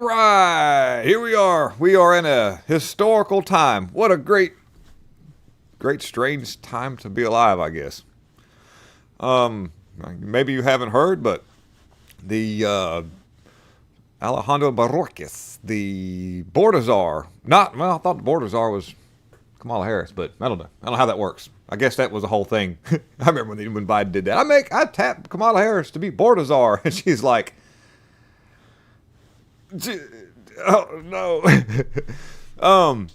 Right, here we are. We are in a historical time. What a great, strange time to be alive, I guess. Maybe you haven't heard, but the Alejandro Mayorkas, the border czar. Not well. I thought the border czar was Kamala Harris, but I don't know. I don't know how that works. I guess that was the whole thing. I remember when Biden did that. I tapped Kamala Harris to be border czar, and she's like, oh no. A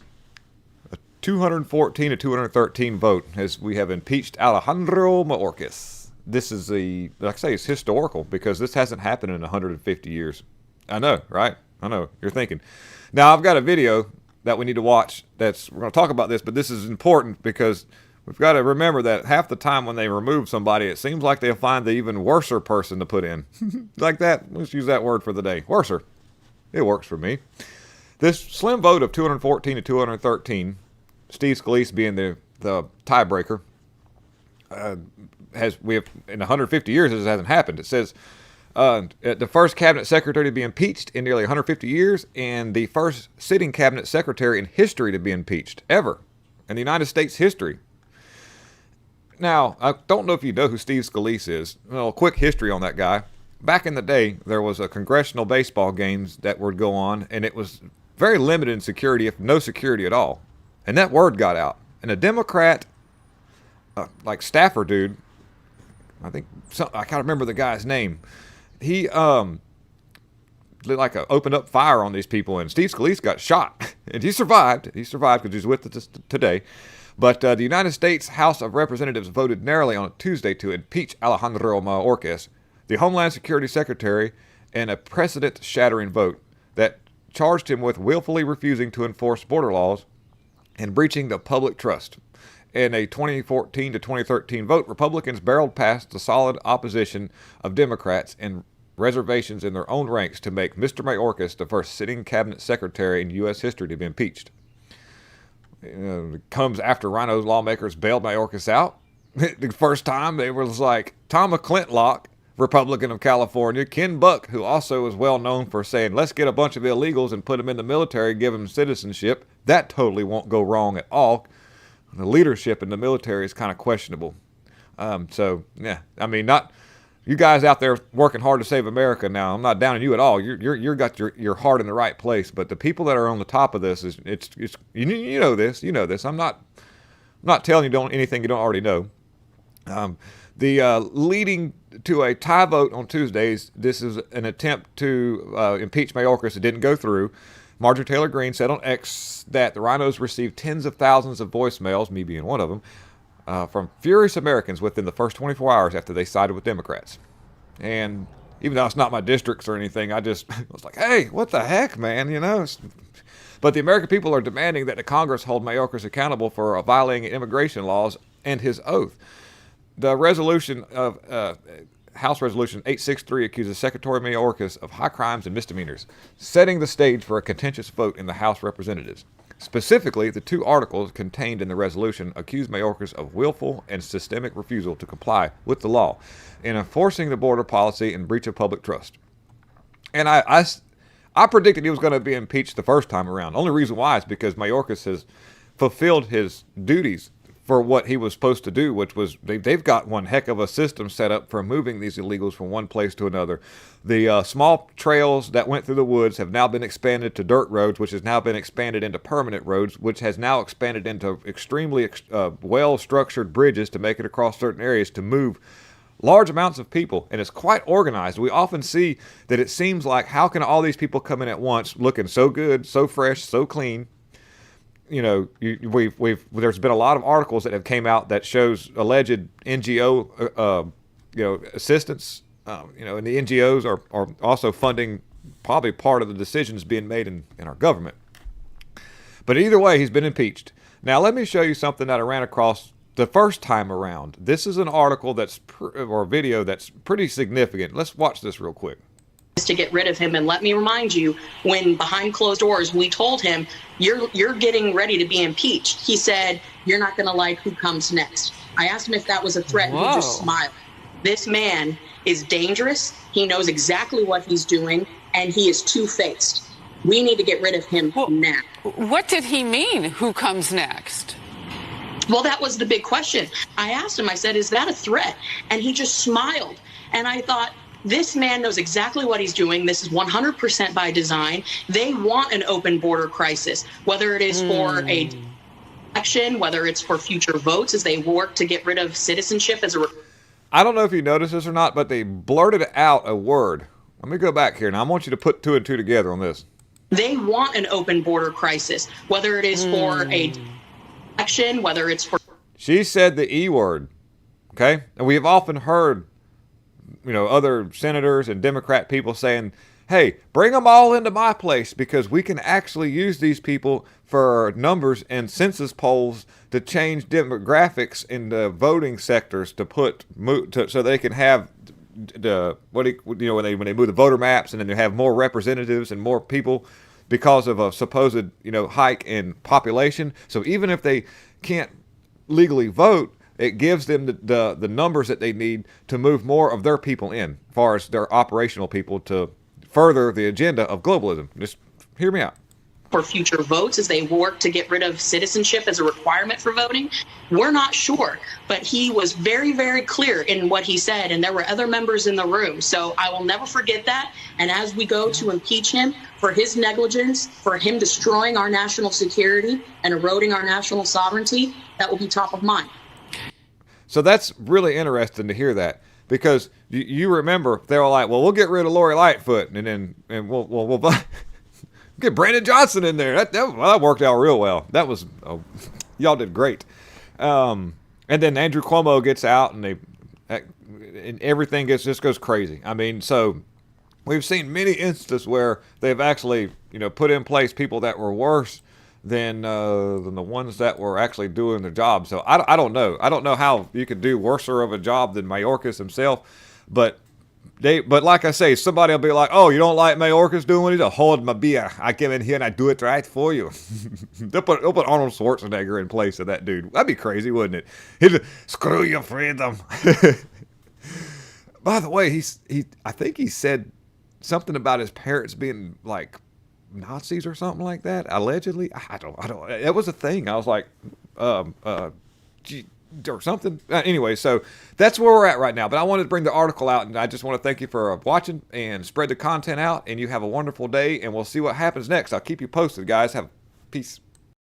214 to 213 vote as we have impeached Alejandro Mayorkas. This is like I say, it's historical because this hasn't happened in 150 years. I know, right? I know. You're thinking. Now, I've got a video that we need to watch we're going to talk about this, but this is important because we've got to remember that half the time when they remove somebody, it seems like they'll find the even worser person to put in. Like that. Let's use that word for the day. Worser. It works for me. This slim vote of 214 to 213, Steve Scalise being the tiebreaker, we have in 150 years this hasn't happened. It says the first cabinet secretary to be impeached in nearly 150 years, and the first sitting cabinet secretary in history to be impeached ever in the United States history. Now, I don't know if you know who Steve Scalise is. Well, quick history on that guy. Back in the day, there was a congressional baseball games that would go on, and it was very limited in security, if no security at all. And that word got out. And a Democrat, like staffer dude, I can't remember the guy's name. He opened up fire on these people, and Steve Scalise got shot. And he survived. He survived because he's with us today. But the United States House of Representatives voted narrowly on Tuesday to impeach Alejandro Mayorkas, the Homeland Security Secretary, in a precedent-shattering vote that charged him with willfully refusing to enforce border laws and breaching the public trust. In a 2014 to 2013 vote, Republicans barreled past the solid opposition of Democrats and reservations in their own ranks to make Mr. Mayorkas the first sitting cabinet secretary in U.S. history to be impeached. It comes after Rhino's lawmakers bailed Mayorkas out. The first time they were like Tom McClintock, Republican of California, Ken Buck, who also is well known for saying, let's get a bunch of illegals and put them in the military, give them citizenship. That totally won't go wrong at all. The leadership in the military is kind of questionable. Yeah, I mean, not you guys out there working hard to save America now. I'm not down on you at all. You're got your heart in the right place. But the people that are on the top of this it's you know this. I'm not telling you anything you don't already know. Leading to a tie vote on Tuesdays, this is an attempt to impeach Mayorkas. It didn't go through. Marjorie Taylor Greene said on X that the Rhinos received tens of thousands of voicemails, me being one of them, from furious Americans within the first 24 hours after they sided with Democrats. And even though it's not my districts or anything, I was like, hey, what the heck, man, you know? But the American people are demanding that the Congress hold Mayorkas accountable for violating immigration laws and his oath. The resolution of House Resolution 863 accuses Secretary Mayorkas of high crimes and misdemeanors, setting the stage for a contentious vote in the House of Representatives. Specifically, the two articles contained in the resolution accuse Mayorkas of willful and systemic refusal to comply with the law in enforcing the border policy and breach of public trust. And I predicted he was going to be impeached the first time around. The only reason why is because Mayorkas has fulfilled his duties for what he was supposed to do, which was they've got one heck of a system set up for moving these illegals from one place to another. The small trails that went through the woods have now been expanded to dirt roads, which has now been expanded into permanent roads, which has now expanded into extremely well-structured bridges to make it across certain areas to move large amounts of people, and it's quite organized. We often see that it seems like, how can all these people come in at once looking so good, so fresh, so clean? You know, there's been a lot of articles that have came out that shows alleged NGO, assistance, and the NGOs are also funding probably part of the decisions being made in our government. But either way, he's been impeached. Now, let me show you something that I ran across the first time around. This is an article or a video that's pretty significant. Let's watch this real quick. To get rid of him. And let me remind you, when behind closed doors we told him, you're getting ready to be impeached, he said, you're not going to like who comes next. I asked him if that was a threat. Whoa. He just smiled. This man is dangerous. He knows exactly what he's doing, and he is two-faced. We need to get rid of him now. What did he mean? Who comes next? Well, that was the big question. I asked him, I said, is that a threat? And he just smiled. And I thought, this man knows exactly what he's doing. This is 100% by design. They want an open border crisis, whether it is for a election, whether it's for future votes as they work to get rid of citizenship as a... I don't know if you noticed this or not, but they blurted out a word. Let me go back here. Now, I want you to put two and two together on this. They want an open border crisis, whether it is for a election, whether it's for... She said the E word, okay? And we have often heard, other senators and Democrat people saying, hey, bring them all into my place because we can actually use these people for numbers and census polls to change demographics in the voting sectors so they can have when they move the voter maps, and then they have more representatives and more people because of a supposed hike in population. So even if they can't legally vote, it gives them the numbers that they need to move more of their people in, as far as their operational people, to further the agenda of globalism. Just hear me out. For future votes as they work to get rid of citizenship as a requirement for voting? We're not sure, but he was very, very clear in what he said, and there were other members in the room. So I will never forget that. And as we go to impeach him for his negligence, for him destroying our national security and eroding our national sovereignty, that will be top of mind. So that's really interesting to hear that, because you remember they were like, well, we'll get rid of Lori Lightfoot, and we'll get Brandon Johnson in there. That worked out real well. That was y'all did great. And then Andrew Cuomo gets out, and everything just goes crazy. I mean, so we've seen many instances where they've actually put in place people that were worse than the ones that were actually doing their job. So I don't know. I don't know how you could do worser of a job than Mayorkas himself, but like I say, somebody will be like, oh, you don't like Mayorkas doing what he does? Hold my beer. I come in here and I do it right for you. They'll put Arnold Schwarzenegger in place of that dude. That'd be crazy, wouldn't it? He'd screw your freedom. By the way, I think he said something about his parents being like Nazis or something like that, allegedly. I don't. It was a thing. I was like, or something. Anyway, so that's where we're at right now. But I wanted to bring the article out, and I just want to thank you for watching and spread the content out. And you have a wonderful day, and we'll see what happens next. I'll keep you posted, guys. Have peace.